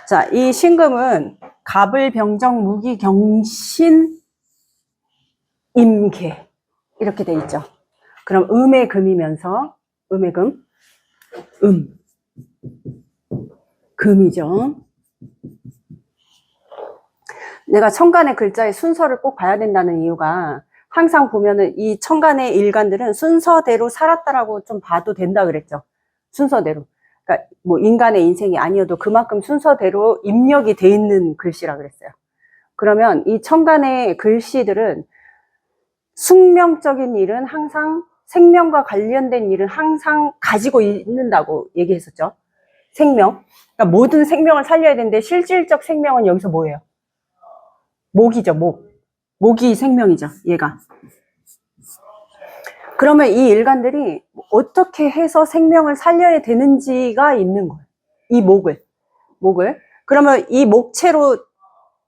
자, 이 신금은 갑을 병정 무기 경신 임계 이렇게 돼 있죠. 그럼 음의 금이면서 음의 금, 금이죠. 내가 천간의 글자의 순서를 꼭 봐야 된다는 이유가 항상 보면은 이 천간의 일간들은 순서대로 살았다라고 좀 봐도 된다 그랬죠. 순서대로. 그러니까 뭐 인간의 인생이 아니어도 그만큼 순서대로 입력이 돼 있는 글씨라 그랬어요. 그러면 이 천간의 글씨들은 숙명적인 일은 항상 생명과 관련된 일은 항상 가지고 있는다고 얘기했었죠. 생명. 그러니까 모든 생명을 살려야 되는데 실질적 생명은 여기서 뭐예요? 목이죠, 목. 목이 생명이죠, 얘가. 그러면 이 일간들이 어떻게 해서 생명을 살려야 되는지가 있는 거예요. 이 목을. 그러면 이 목체로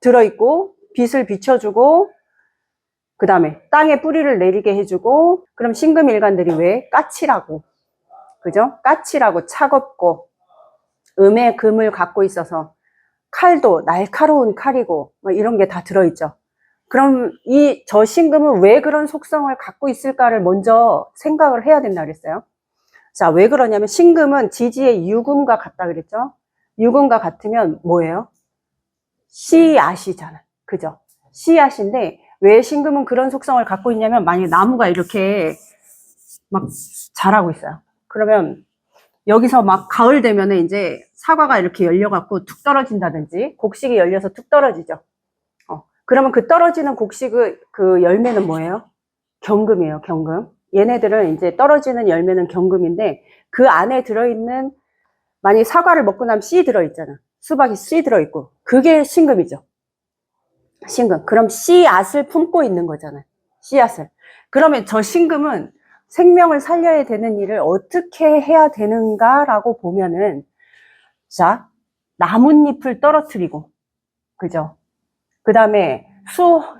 들어있고, 빛을 비춰주고, 그 다음에 땅에 뿌리를 내리게 해주고, 그럼 신금 일간들이 왜? 까칠하고, 그죠? 까칠하고 차갑고, 음의 금을 갖고 있어서, 칼도 날카로운 칼이고, 뭐 이런 게 다 들어있죠. 그럼 저 신금은 왜 그런 속성을 갖고 있을까를 먼저 생각을 해야 된다 그랬어요. 자, 왜 그러냐면 신금은 지지의 유금과 같다 그랬죠. 유금과 같으면 뭐예요? 씨앗이잖아. 그죠? 씨앗인데 왜 신금은 그런 속성을 갖고 있냐면 만약에 나무가 이렇게 막 자라고 있어요. 그러면 여기서 막 가을 되면은 이제 사과가 이렇게 열려갖고 툭 떨어진다든지 곡식이 열려서 툭 떨어지죠. 그러면 그 떨어지는 곡식의 그 열매는 뭐예요? 경금이에요, 경금. 얘네들은 이제 떨어지는 열매는 경금인데 그 안에 들어있는 만약에 사과를 먹고 나면 씨 들어있잖아. 수박이 씨 들어있고 그게 신금이죠. 신금. 그럼 씨앗을 품고 있는 거잖아요. 씨앗을. 그러면 저 신금은 생명을 살려야 되는 일을 어떻게 해야 되는가라고 보면은 자, 나뭇잎을 떨어뜨리고 그죠? 그 다음에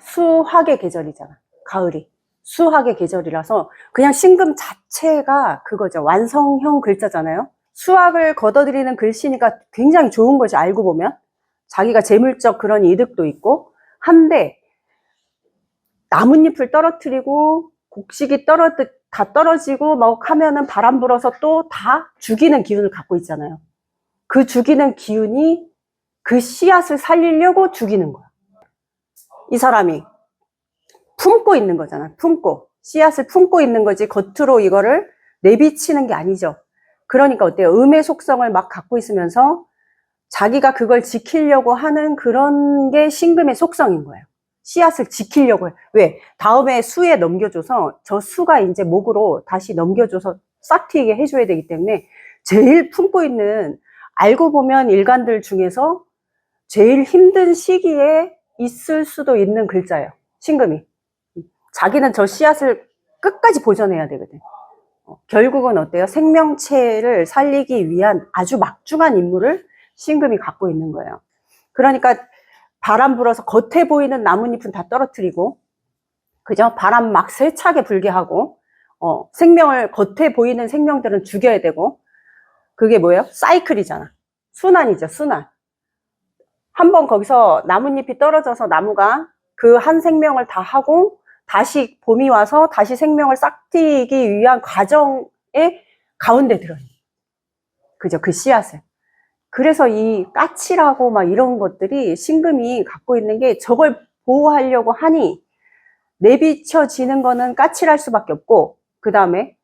수학의 계절이잖아. 가을이. 수학의 계절이라서 그냥 신금 자체가 그거죠. 완성형 글자잖아요. 수학을 걷어들이는 글씨니까 굉장히 좋은 거지, 알고 보면. 자기가 재물적 그런 이득도 있고 한데 나뭇잎을 떨어뜨리고 곡식이 다 떨어지고 막 하면은 바람 불어서 또 다 죽이는 기운을 갖고 있잖아요. 그 죽이는 기운이 그 씨앗을 살리려고 죽이는 거야. 이 사람이 품고 있는 거잖아. 씨앗을 품고 있는 거지 겉으로 이거를 내비치는 게 아니죠. 그러니까 어때요? 음의 속성을 막 갖고 있으면서 자기가 그걸 지키려고 하는 그런 게 신금의 속성인 거예요. 씨앗을 지키려고 해. 왜? 다음에 수에 넘겨줘서 저 수가 이제 목으로 다시 넘겨줘서 싹 트이게 해줘야 되기 때문에 제일 품고 있는, 알고 보면 일간들 중에서 제일 힘든 시기에 있을 수도 있는 글자예요. 신금이. 자기는 저 씨앗을 끝까지 보존해야 되거든. 결국은 어때요? 생명체를 살리기 위한 아주 막중한 임무를 신금이 갖고 있는 거예요. 그러니까 바람 불어서 겉에 보이는 나뭇잎은 다 떨어뜨리고, 그죠? 바람 막 세차게 불게 하고, 생명을, 겉에 보이는 생명들은 죽여야 되고, 그게 뭐예요? 사이클이잖아. 순환이죠, 순환. 한번 거기서 나뭇잎이 떨어져서 나무가 그 한 생명을 다 하고 다시 봄이 와서 다시 생명을 싹 트이기 위한 과정의 가운데 들어있는, 그죠? 그 씨앗을. 그래서 이 까칠하고 막 이런 것들이 신금이 갖고 있는 게 저걸 보호하려고 하니 내비쳐지는 거는 까칠할 수밖에 없고, 그 다음에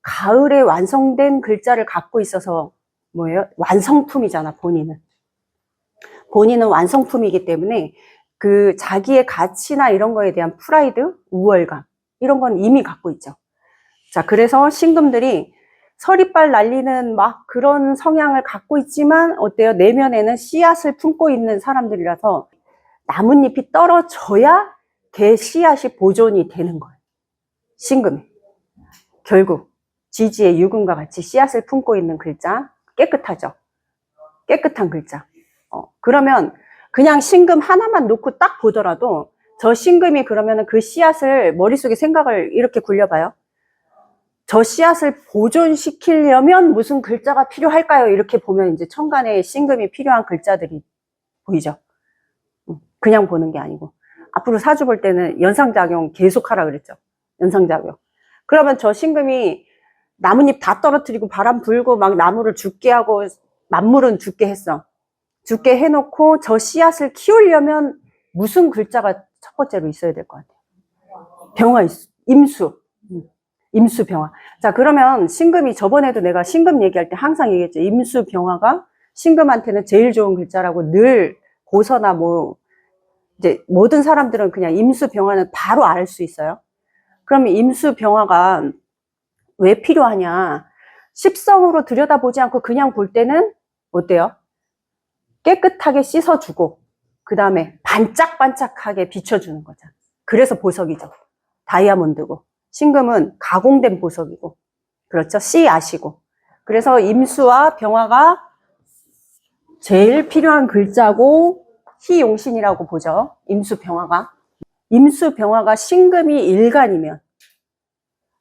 가을에 완성된 글자를 갖고 있어서 뭐예요? 완성품이잖아, 본인은 완성품이기 때문에 그 자기의 가치나 이런 거에 대한 프라이드, 우월감 이런 건 이미 갖고 있죠. 자, 그래서 신금들이 서리빨 날리는 막 그런 성향을 갖고 있지만 어때요? 내면에는 씨앗을 품고 있는 사람들이라서 나뭇잎이 떨어져야 걔 씨앗이 보존이 되는 거예요. 신금이. 결국 지지의 유금과 같이 씨앗을 품고 있는 글자, 깨끗하죠. 깨끗한 글자. 그러면 그냥 신금 하나만 놓고 딱 보더라도 저 신금이 그러면은 그 씨앗을 머릿속에 생각을 이렇게 굴려봐요. 저 씨앗을 보존시키려면 무슨 글자가 필요할까요? 이렇게 보면 이제 천간에 신금이 필요한 글자들이 보이죠? 그냥 보는 게 아니고. 앞으로 사주 볼 때는 연상작용 계속 하라 그랬죠. 연상작용. 그러면 저 신금이 나뭇잎 다 떨어뜨리고 바람 불고 막 나무를 죽게 하고 만물은 죽게 했어. 죽게 해놓고 저 씨앗을 키우려면 무슨 글자가 첫 번째로 있어야 될 것 같아요? 병화, 임수. 임수 병화. 자, 그러면 신금이 저번에도 내가 신금 얘기할 때 항상 얘기했죠. 임수 병화가 신금한테는 제일 좋은 글자라고 늘 고서나 뭐 이제 모든 사람들은 그냥 임수 병화는 바로 알 수 있어요. 그러면 임수 병화가 왜 필요하냐? 십성으로 들여다보지 않고 그냥 볼 때는 어때요? 깨끗하게 씻어주고 그 다음에 반짝반짝하게 비춰주는 거죠. 그래서 보석이죠. 다이아몬드고 신금은 가공된 보석이고 그렇죠. 씨앗이고 그래서 임수와 병화가 제일 필요한 글자고 희용신이라고 보죠. 임수 병화가. 임수 병화가 신금이 일간이면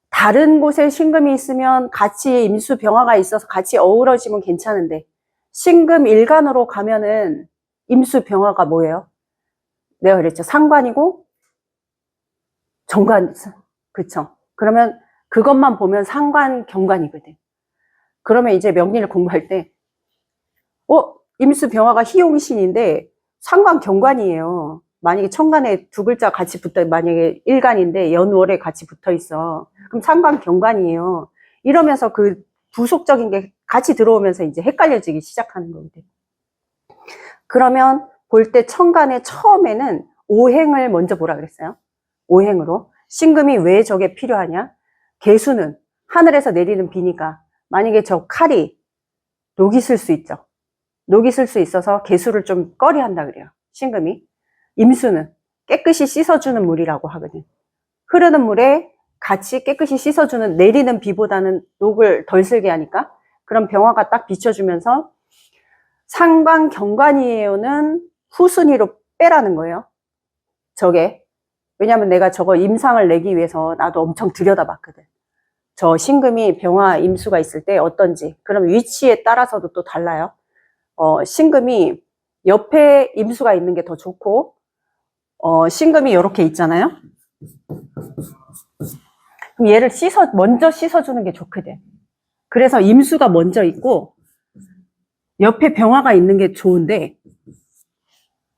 다른 곳에 신금이 있으면 같이 임수 병화가 있어서 같이 어우러지면 괜찮은데 신금 일간으로 가면은 임수 병화가 뭐예요? 내가 그랬죠. 상관이고 정관, 그쵸? 그러면 그것만 보면 상관, 경관이거든. 그러면 이제 명리를 공부할 때 임수 병화가 희용신인데 상관, 경관이에요. 만약에 천간에 두 글자 같이 붙어, 만약에 일간인데 연월에 같이 붙어 있어. 그럼 상관, 경관이에요. 이러면서 그 부속적인 게 같이 들어오면서 이제 헷갈려지기 시작하는 거거든. 그러면 볼 때 천간에 처음에는 오행을 먼저 보라 그랬어요. 오행으로. 신금이 왜 저게 필요하냐? 개수는 하늘에서 내리는 비니까 만약에 저 칼이 녹이 쓸 수 있죠. 녹이 쓸 수 있어서 개수를 좀 꺼리한다 그래요. 신금이. 임수는 깨끗이 씻어주는 물이라고 하거든. 흐르는 물에 같이 깨끗이 씻어주는, 내리는 비보다는 녹을 덜 쓸게 하니까. 그럼 병화가 딱 비춰주면서 상관, 경관이에요는 후순위로 빼라는 거예요. 저게. 왜냐면 내가 저거 임상을 내기 위해서 나도 엄청 들여다봤거든. 저 신금이 병화 임수가 있을 때 어떤지. 그럼 위치에 따라서도 또 달라요. 신금이 옆에 임수가 있는 게 더 좋고, 신금이 이렇게 있잖아요. 그럼 얘를 먼저 씻어주는 게 좋거든. 그래서 임수가 먼저 있고, 옆에 병화가 있는 게 좋은데,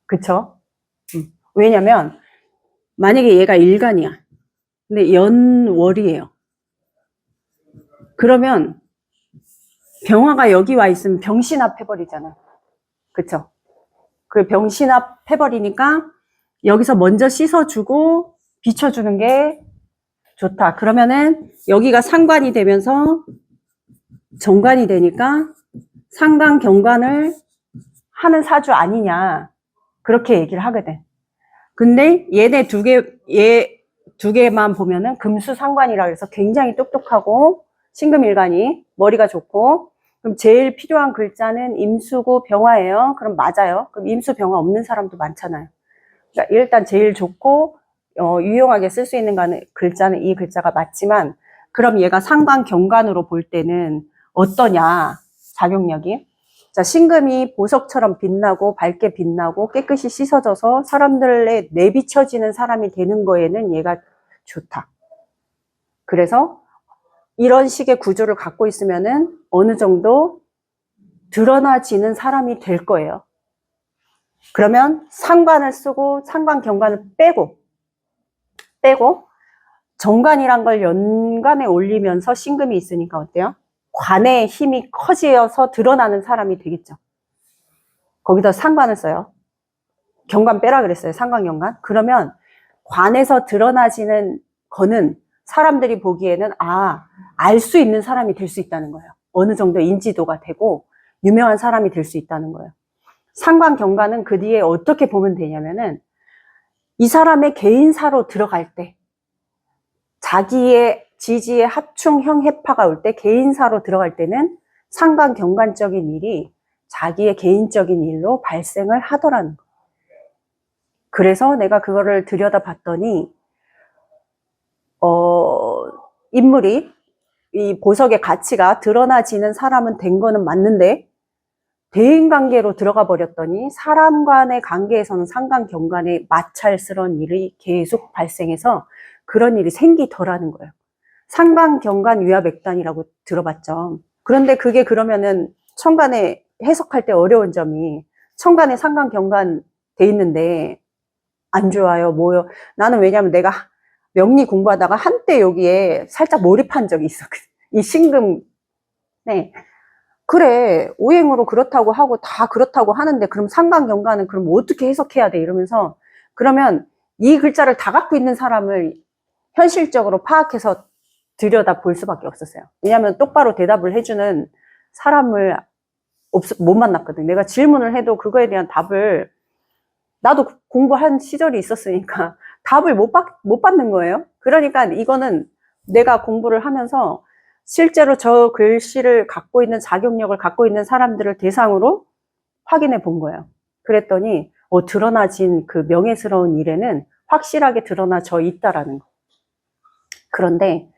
그쵸? 왜냐면, 만약에 얘가 일간이야. 근데 연월이에요. 그러면, 병화가 여기 와 있으면 병신합 해버리잖아. 그쵸? 그 병신합 해버리니까, 여기서 먼저 씻어주고, 비춰주는 게 좋다. 그러면은, 여기가 상관이 되면서, 정관이 되니까, 상관, 경관을 하는 사주 아니냐. 그렇게 얘기를 하거든. 근데 얘네 얘 두 개만 보면은 금수상관이라 그래서 굉장히 똑똑하고 신금일간이 머리가 좋고 그럼 제일 필요한 글자는 임수고 병화예요. 그럼 맞아요. 그럼 임수 병화 없는 사람도 많잖아요. 그러니까 일단 제일 좋고 유용하게 쓸 수 있는 글자는 이 글자가 맞지만 그럼 얘가 상관 경관으로 볼 때는 어떠냐 작용력이. 자, 신금이 보석처럼 빛나고 밝게 빛나고 깨끗이 씻어져서 사람들에 내비쳐지는 사람이 되는 거에는 얘가 좋다. 그래서 이런 식의 구조를 갖고 있으면은 어느 정도 드러나지는 사람이 될 거예요. 그러면 상관을 쓰고 상관 경관을 빼고 정관이란 걸 연관에 올리면서 신금이 있으니까 어때요? 관의 힘이 커지어서 드러나는 사람이 되겠죠. 거기다 상관을 써요. 경관 빼라 그랬어요. 상관, 경관. 그러면 관에서 드러나지는 거는 사람들이 보기에는 알 수 있는 사람이 될 수 있다는 거예요. 어느 정도 인지도가 되고 유명한 사람이 될 수 있다는 거예요. 상관, 경관은 그 뒤에 어떻게 보면 되냐면은 이 사람의 개인사로 들어갈 때 자기의 지지의 합충, 형해파가 올 때 개인사로 들어갈 때는 상관, 경관적인 일이 자기의 개인적인 일로 발생을 하더라는 거예요. 그래서 내가 그거를 들여다봤더니 인물이 이 보석의 가치가 드러나지는 사람은 된 거는 맞는데 대인관계로 들어가 버렸더니 사람 간의 관계에서는 상관경관의 마찰스러운 일이 계속 발생해서 그런 일이 생기더라는 거예요. 상관경관 위합액단이라고 들어봤죠. 그런데 그게 그러면은 천간에 해석할 때 어려운 점이 천간에 상관경관 돼 있는데 안 좋아요, 뭐요. 나는 왜냐면 내가 명리 공부하다가 한때 여기에 살짝 몰입한 적이 있었거든. 이 신금, 네. 그래, 오행으로 그렇다고 하고 다 그렇다고 하는데 그럼 상관경관은 그럼 어떻게 해석해야 돼? 이러면서 그러면 이 글자를 다 갖고 있는 사람을 현실적으로 파악해서 들여다 볼 수밖에 없었어요. 왜냐하면 똑바로 대답을 해주는 사람을 못 만났거든. 내가 질문을 해도 그거에 대한 답을 나도 공부한 시절이 있었으니까 답을 못 받는 거예요. 그러니까 이거는 내가 공부를 하면서 실제로 저 글씨를 갖고 있는 자격력을 갖고 있는 사람들을 대상으로 확인해 본 거예요. 그랬더니 드러나진 그 명예스러운 일에는 확실하게 드러나져 있다라는 거. 그런데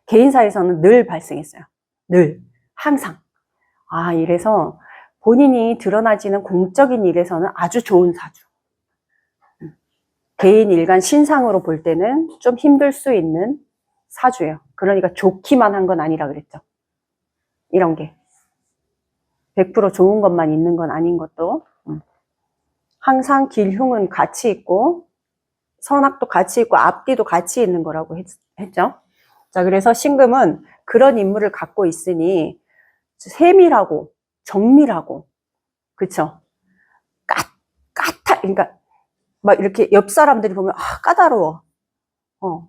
개인사에서는 늘 발생했어요. 늘, 항상. 이래서 본인이 드러나지는 공적인 일에서는 아주 좋은 사주. 개인 일간 신상으로 볼 때는 좀 힘들 수 있는 사주예요. 그러니까 좋기만 한 건 아니라 그랬죠. 이런 게 100% 좋은 것만 있는 건 아닌 것도. 항상 길흉은 같이 있고 선악도 같이 있고 앞뒤도 같이 있는 거라고 했죠. 자, 그래서 신금은 그런 인물을 갖고 있으니 세밀하고 정밀하고, 그쵸? 그러니까 막 이렇게 옆 사람들이 보면 까다로워.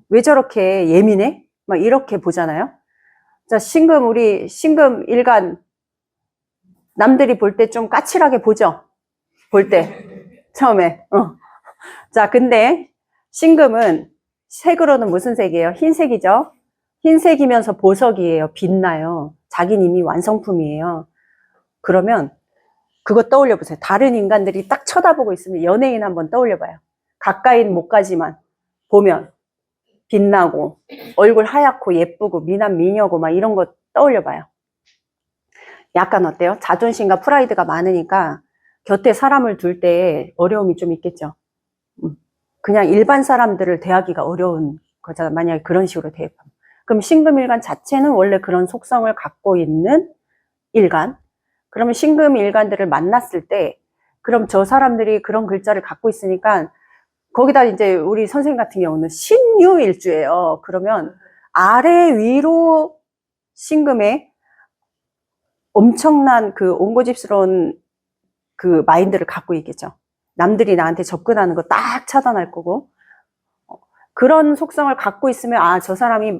왜 저렇게 예민해? 막 이렇게 보잖아요. 자, 우리 신금 일간 남들이 볼 때 좀 까칠하게 보죠. 볼 때 처음에. 자, 근데 신금은 색으로는 무슨 색이에요? 흰색이죠. 흰색이면서 보석이에요. 빛나요. 자기는 이미 완성품이에요. 그러면 그거 떠올려 보세요. 다른 인간들이 딱 쳐다보고 있으면 연예인 한번 떠올려 봐요. 가까이는 못 가지만 보면 빛나고 얼굴 하얗고 예쁘고 미남 미녀고 막 이런 거 떠올려 봐요. 약간 어때요? 자존심과 프라이드가 많으니까 곁에 사람을 둘 때 어려움이 좀 있겠죠. 그냥 일반 사람들을 대하기가 어려운 거잖아. 만약에 그런 식으로 대입하면. 그럼 신금일간 자체는 원래 그런 속성을 갖고 있는 일간. 그러면 신금일간들을 만났을 때 그럼 저 사람들이 그런 글자를 갖고 있으니까 거기다 이제 우리 선생님 같은 경우는 신유일주예요. 그러면 아래 위로 신금의 엄청난 그 옹고집스러운 그 마인드를 갖고 있겠죠. 남들이 나한테 접근하는 거 딱 차단할 거고, 그런 속성을 갖고 있으면 저 사람이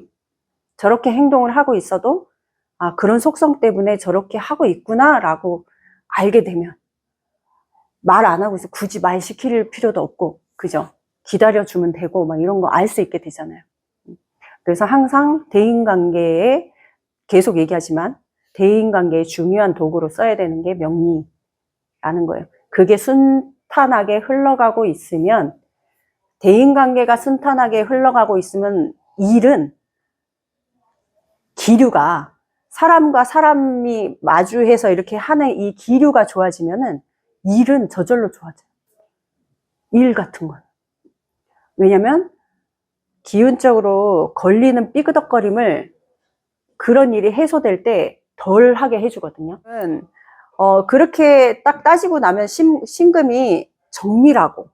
저렇게 행동을 하고 있어도 그런 속성 때문에 저렇게 하고 있구나 라고 알게 되면 말 안 하고 있어. 굳이 말 시킬 필요도 없고, 그죠? 기다려주면 되고 막 이런 거 알 수 있게 되잖아요. 그래서 항상 대인관계에 계속 얘기하지만 대인관계의 중요한 도구로 써야 되는 게 명리라는 거예요. 그게 순탄하게 흘러가고 있으면, 대인관계가 순탄하게 흘러가고 있으면 일은 기류가, 사람과 사람이 마주해서 이렇게 하는 이 기류가 좋아지면은 일은 저절로 좋아져요. 일 같은 건. 왜냐면 기운적으로 걸리는 삐그덕거림을 그런 일이 해소될 때 덜 하게 해주거든요. 그렇게 딱 따지고 나면 신금이 정밀하고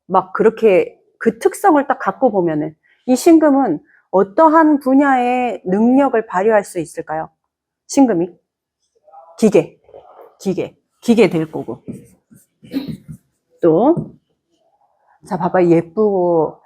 막 그렇게 그 특성을 딱 갖고 보면은 이 신금은 어떠한 분야의 능력을 발휘할 수 있을까요? 신금이 기계 될 거고. 또 자, 봐봐. 예쁘고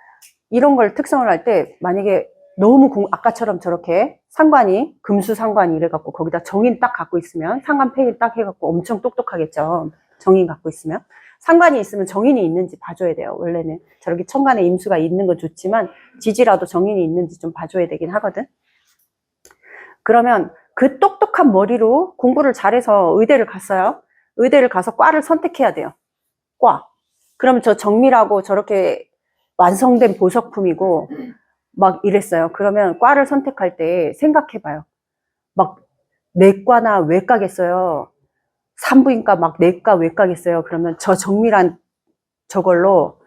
이런 걸 특성을 할 때 만약에 너무 아까처럼 저렇게 상관이 금수 상관이 이래갖고 거기다 정인 딱 갖고 있으면, 상관 폐기 딱 해갖고 엄청 똑똑하겠죠. 정인 갖고 있으면. 상관이 있으면 정인이 있는지 봐줘야 돼요. 원래는 저렇게 천간에 임수가 있는 건 좋지만 지지라도 정인이 있는지 좀 봐줘야 되긴 하거든. 그러면 그 똑똑한 머리로 공부를 잘해서 의대를 갔어요. 의대를 가서 과를 선택해야 돼요. 과. 그러면 저 정밀하고 저렇게 완성된 보석품이고 막 이랬어요. 그러면 과를 선택할 때 생각해봐요. 막 내과나 외과겠어요. 산부인과 막 내과 외과겠어요. 그러면 저 정밀한 저걸로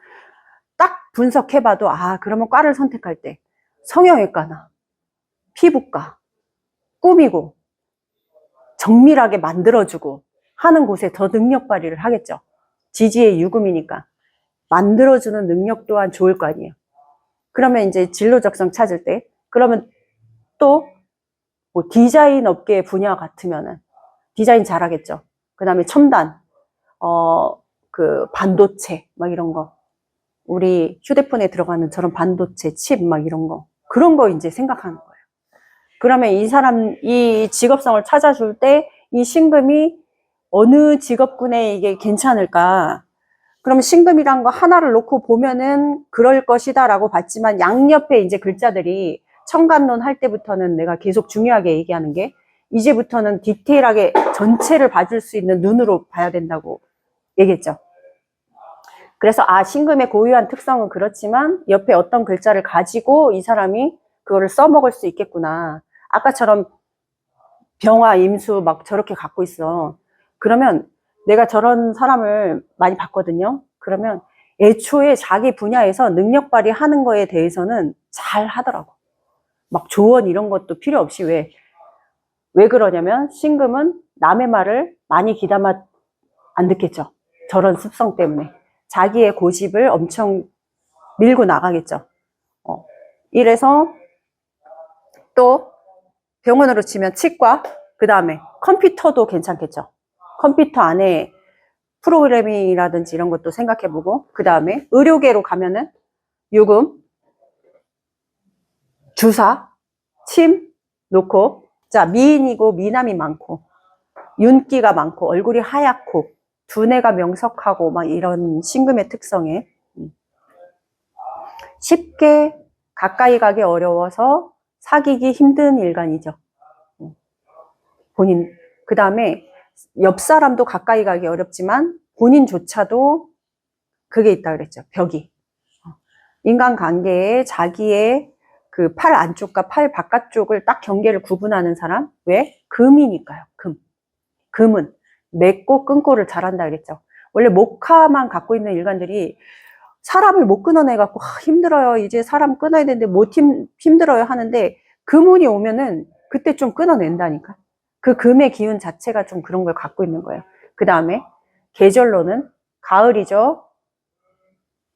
딱 분석해봐도 아 그러면 과를 선택할 때 성형외과나 피부과 꾸미고 정밀하게 만들어주고 하는 곳에 더 능력 발휘를 하겠죠. 지지의 유금이니까 만들어주는 능력 또한 좋을 거 아니에요. 그러면 이제 진로 적성 찾을 때 그러면 또 뭐 디자인 업계 분야 같으면은 디자인 잘하겠죠. 그 다음에 첨단 그 반도체 막 이런 거 우리 휴대폰에 들어가는 저런 반도체 칩 막 이런 거 그런 거 이제 생각하는 거예요. 그러면 이 사람 이 직업성을 찾아줄 때 이 신금이 어느 직업군에 이게 괜찮을까? 그럼 신금이란 거 하나를 놓고 보면은 그럴 것이다 라고 봤지만 양옆에 이제 글자들이 청간론 할 때부터는 내가 계속 중요하게 얘기하는 게 이제부터는 디테일하게 전체를 봐줄 수 있는 눈으로 봐야 된다고 얘기했죠. 그래서 아 신금의 고유한 특성은 그렇지만 옆에 어떤 글자를 가지고 이 사람이 그거를 써먹을 수 있겠구나. 아까처럼 병화, 임수 막 저렇게 갖고 있어. 그러면 내가 저런 사람을 많이 봤거든요. 그러면 애초에 자기 분야에서 능력 발휘하는 거에 대해서는 잘 하더라고. 막 조언 이런 것도 필요 없이 왜 그러냐면 신금은 남의 말을 많이 귀담아 안 듣겠죠. 저런 습성 때문에. 자기의 고집을 엄청 밀고 나가겠죠. 이래서 또 병원으로 치면 치과, 그 다음에 컴퓨터도 괜찮겠죠. 컴퓨터 안에 프로그래밍이라든지 이런 것도 생각해보고, 그 다음에 의료계로 가면은 유금, 주사, 침 놓고, 자, 미인이고 미남이 많고, 윤기가 많고, 얼굴이 하얗고, 두뇌가 명석하고, 막 이런 신금의 특성에 쉽게 가까이 가기 어려워서 사귀기 힘든 일간이죠. 본인. 그 다음에 옆 사람도 가까이 가기 어렵지만 본인조차도 그게 있다 그랬죠. 벽이. 인간관계에 자기의 그 팔 안쪽과 팔 바깥쪽을 딱 경계를 구분하는 사람. 왜? 금이니까요. 금. 금은 맺고 끊고를 잘한다 그랬죠. 원래 목화만 갖고 있는 일간들이 사람을 못 끊어내갖고 힘들어요. 이제 사람 끊어야 되는데 못 힘들어요 하는데 금운이 오면은 그때 좀 끊어낸다니까. 그 금의 기운 자체가 좀 그런 걸 갖고 있는 거예요. 그 다음에 계절로는 가을이죠.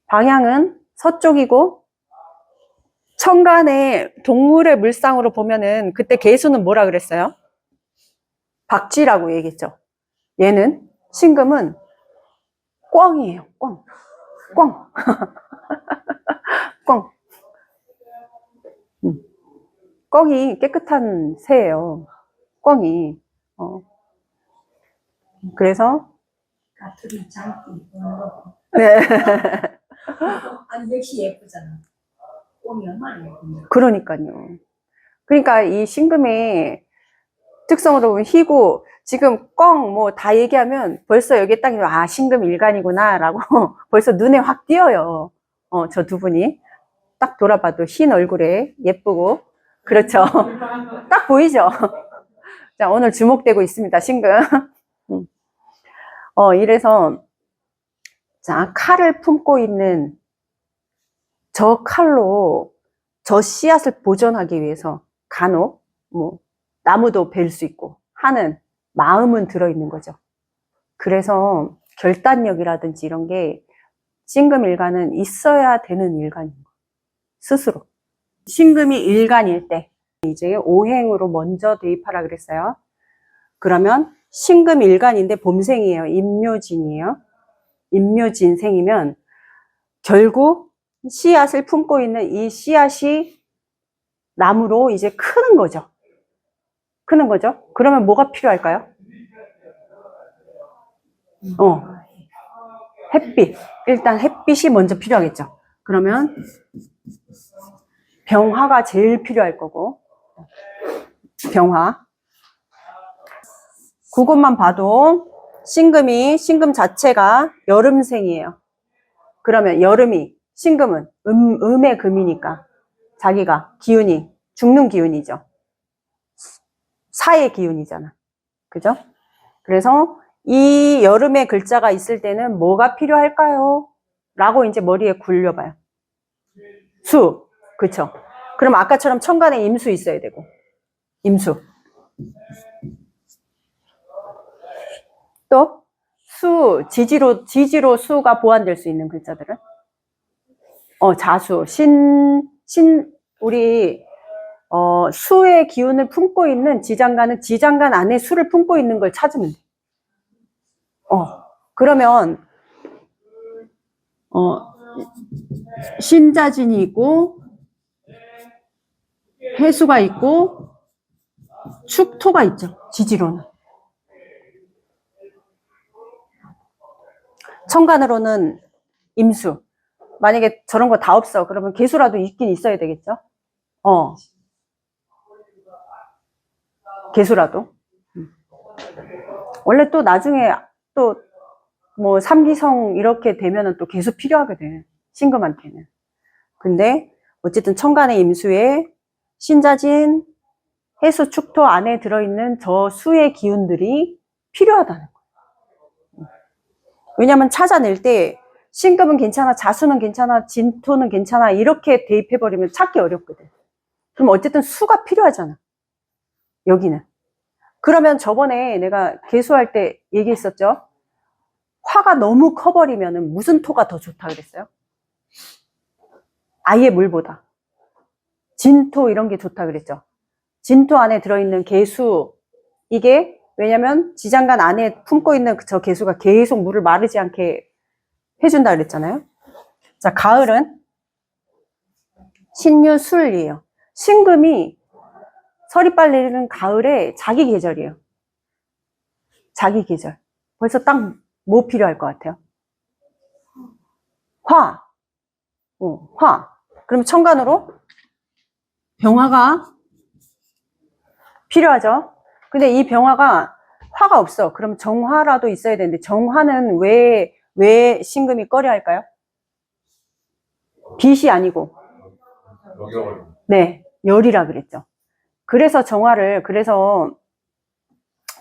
방향은 서쪽이고 천간의 동물의 물상으로 보면은 그때 개수는 뭐라 그랬어요? 박쥐라고 얘기했죠. 얘는 신금은 꿩이에요. 꿩. 꿩. 꿩. 꿩이 깨끗한 새예요. 꿩이. 그래서 가투리 장기 이쁘는 거. 네. 아니 역시 예쁘잖아. 꽁이 얼마나 예쁜데. 그러니까요. 그러니까 이 신금의 특성으로 보면 희고 지금 꿩 뭐 다 얘기하면 벌써 여기에 딱 아 신금 일간이구나라고 벌써 눈에 확 띄어요. 저 두 분이 딱 돌아봐도 흰 얼굴에 예쁘고 그렇죠. 딱 보이죠. 자 오늘 주목되고 있습니다 신금. 이래서 자 칼을 품고 있는 저 칼로 저 씨앗을 보존하기 위해서 간혹 뭐 나무도 벨 수 있고 하는 마음은 들어있는 거죠. 그래서 결단력이라든지 이런 게 신금 일간은 있어야 되는 일간인 거예요. 스스로. 신금이 일간일 때 이제 오행으로 먼저 대입하라 그랬어요. 그러면 신금 일간인데 봄생이에요. 임묘진이에요. 임묘진생이면 결국 씨앗을 품고 있는 이 씨앗이 나무로 이제 크는 거죠. 크는 거죠. 그러면 뭐가 필요할까요? 햇빛. 일단 햇빛이 먼저 필요하겠죠. 그러면 병화가 제일 필요할 거고 병화. 그것만 봐도 신금 자체가 여름생이에요. 그러면 여름이 신금은 음의 금이니까 자기가 기운이 죽는 기운이죠. 사의 기운이잖아. 그죠? 그래서 이 여름의 글자가 있을 때는 뭐가 필요할까요? 라고 이제 머리에 굴려봐요. 수. 그쵸? 그럼 아까처럼 천간에 임수 있어야 되고. 임수. 또 수, 지지로 수가 보완될 수 있는 글자들은 자수, 우리 수의 기운을 품고 있는 지장간은 지장간 안에 수를 품고 있는 걸 찾으면 돼. 그러면 신자진이 있고 해수가 있고 축토가 있죠. 지지로는. 천간으로는 임수. 만약에 저런 거 다 없어. 그러면 개수라도 있긴 있어야 되겠죠? 개수라도. 원래 또 나중에 또 뭐 삼기성 이렇게 되면은 또 개수 필요하게 돼. 신금한테는. 근데 어쨌든 천간의 임수에 신자진, 해수, 축토 안에 들어있는 저 수의 기운들이 필요하다는 거예요. 왜냐면 찾아낼 때 신금은 괜찮아, 자수는 괜찮아, 진토는 괜찮아 이렇게 대입해버리면 찾기 어렵거든. 그럼 어쨌든 수가 필요하잖아. 여기는. 그러면 저번에 내가 개수할 때 얘기했었죠. 화가 너무 커버리면 무슨 토가 더 좋다 그랬어요? 아예 물보다. 진토 이런 게 좋다 그랬죠. 진토 안에 들어있는 개수, 이게 왜냐면 지장간 안에 품고 있는 저 개수가 계속 물을 마르지 않게 해준다 그랬잖아요. 자, 가을은 신유술이에요. 신금이 서리빨 내리는 가을에 자기 계절이에요. 자기 계절. 벌써 딱 뭐 필요할 것 같아요? 화. 화. 그럼 천간으로 병화가 필요하죠. 근데 이 병화가 화가 없어. 그럼 정화라도 있어야 되는데 정화는 왜 신금이 꺼려 할까요? 빛이 아니고. 네, 열이라 그랬죠. 그래서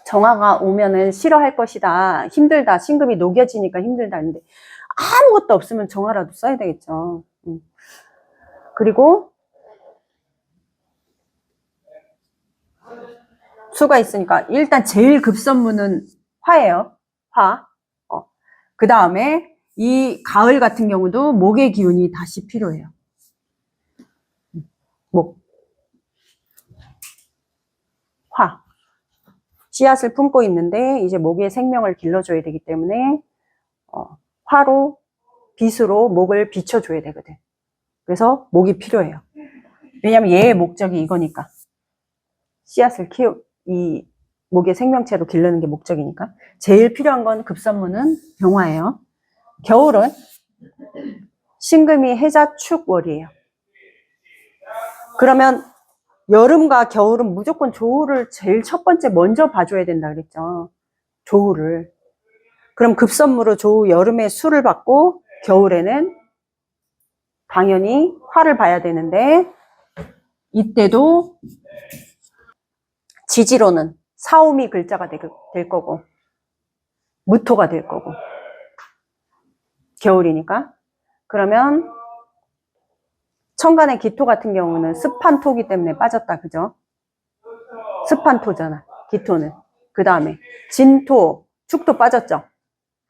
정화가 오면은 싫어할 것이다. 힘들다. 신금이 녹여지니까 힘들다. 했는데 아무것도 없으면 정화라도 써야 되겠죠. 그리고 수가 있으니까 일단 제일 급선무는 화예요. 화. 그 다음에 이 가을 같은 경우도 목의 기운이 다시 필요해요. 목. 화. 씨앗을 품고 있는데 이제 목의 생명을 길러줘야 되기 때문에 화로, 빛으로 목을 비춰줘야 되거든. 그래서 목이 필요해요. 왜냐면 얘의 목적이 이거니까. 씨앗을 이 목의 생명체로 기르는 게 목적이니까. 제일 필요한 건 급선무는 병화예요. 겨울은 신금이 해자 축월이에요. 그러면 여름과 겨울은 무조건 조우를 제일 첫 번째 먼저 봐줘야 된다 그랬죠. 조우를. 그럼 급선무로 조우 여름에 수를 받고 겨울에는 당연히 화를 봐야 되는데 이때도 지지로는 사오미 글자가 될 거고 무토가 될 거고 겨울이니까. 그러면 천간의 기토 같은 경우는 습한 토기 때문에 빠졌다. 그죠? 습한 토잖아. 기토는. 그 다음에 진토, 축토 빠졌죠.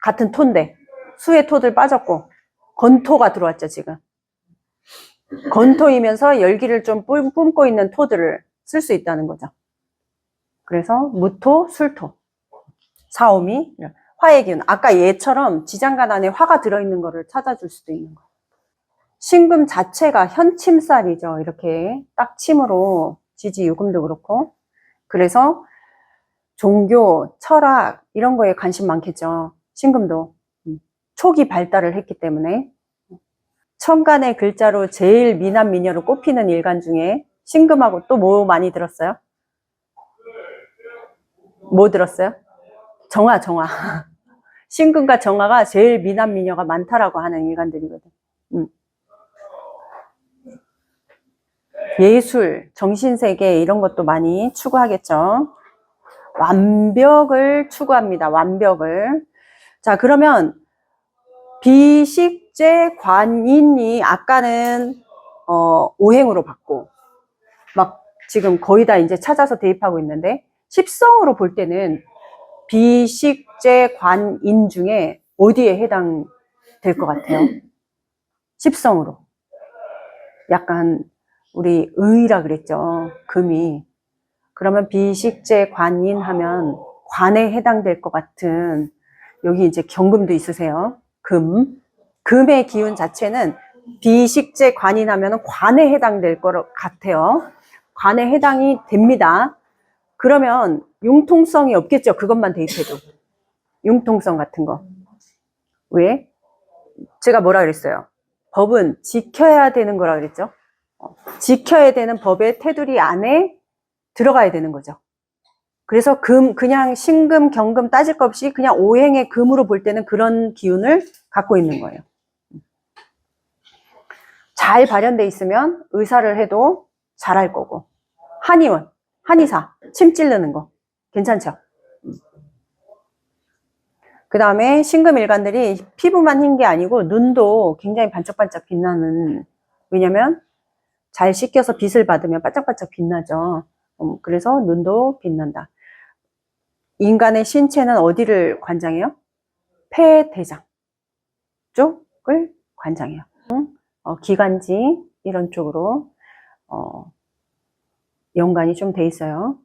같은 토인데 수의 토들 빠졌고 건토가 들어왔죠. 지금. 건토이면서 열기를 좀 뿜고 있는 토들을 쓸 수 있다는 거죠. 그래서 무토, 술토, 사오미, 화의 기운. 아까 얘처럼 지장간 안에 화가 들어있는 거를 찾아줄 수도 있는 거예요. 신금 자체가 현침살이죠. 이렇게 딱 침으로 지지, 유금도 그렇고. 그래서 종교, 철학 이런 거에 관심 많겠죠. 신금도. 초기 발달을 했기 때문에. 천간의 글자로 제일 미남 미녀로 꼽히는 일간 중에 신금하고 또 뭐 많이 들었어요? 뭐 들었어요? 정화. 신금과 정화가 제일 미남 미녀가 많다라고 하는 일간들이거든. 예술, 정신세계 이런 것도 많이 추구하겠죠. 완벽을 추구합니다. 완벽을. 자, 그러면 비식재 관인이 아까는 오행으로 봤고 막 지금 거의 다 이제 찾아서 대입하고 있는데 십성으로 볼 때는 비식재 관인 중에 어디에 해당될 것 같아요? 십성으로. 약간 우리 의라 그랬죠. 금이. 그러면 비식재 관인 하면 관에 해당될 것 같은, 여기 이제 경금도 있으세요. 금. 금의 기운 자체는 비식재 관인 하면 관에 해당될 것 같아요. 관에 해당이 됩니다. 그러면 융통성이 없겠죠. 그것만 대입해도. 융통성 같은 거. 왜? 제가 뭐라 그랬어요? 법은 지켜야 되는 거라 그랬죠. 지켜야 되는 법의 테두리 안에 들어가야 되는 거죠. 그래서 그냥 신금, 경금 따질 것 없이 그냥 오행의 금으로 볼 때는 그런 기운을 갖고 있는 거예요. 잘 발현돼 있으면 의사를 해도 잘할 거고. 한의원, 한의사, 침 찌르는 거 괜찮죠? 그 다음에 신금일간들이 피부만 흰 게 아니고 눈도 굉장히 반짝반짝 빛나는, 왜냐면 잘 씻겨서 빛을 받으면 반짝반짝 빛나죠. 그래서 눈도 빛난다. 인간의 신체는 어디를 관장해요? 폐, 대장 쪽을 관장해요. 기관지 이런 쪽으로 연관이 좀 돼 있어요.